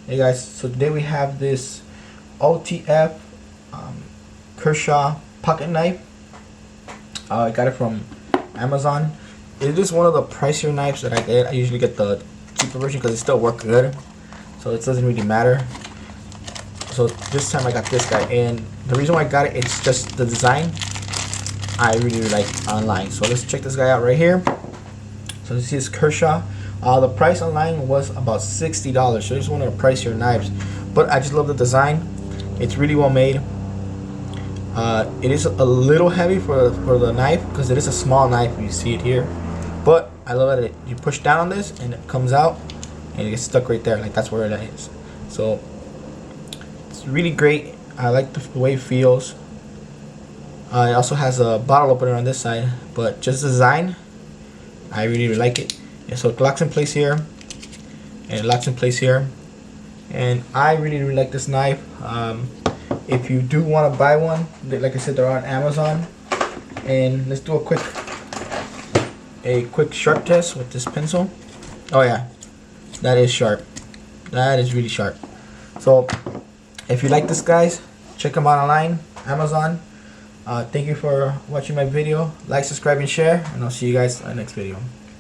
Hey guys, so today we have this OTF Kershaw pocket knife. I got it from Amazon. It is one of the pricier knives that I get. I usually get the cheaper version because it still works good, so it doesn't really matter. So this time I got this guy, and the reason why I got it, it's just the design I really like online. So let's check this guy out right here. So this is Kershaw. The price online was about $60, so it's one of the pricier knives, but I just love the design. It's really well made. It is a little heavy for the knife because it is a small knife. You see it here, but I love that you push down on this and it comes out and it gets stuck right there, like that's where it is. So it's really great. I like the way it feels. It also has a bottle opener on this side, but just the design, I really like it. Yeah, so it locks in place here, and it locks in place here, and I really like this knife. If you do want to buy one, like I said, they're on Amazon. And let's do a quick sharp test with this pencil. Oh yeah, that is sharp. That is really sharp. So if you like this, guys, check them out online, Amazon. Thank you for watching my video. Like, subscribe, and share, and I'll see you guys in the next video.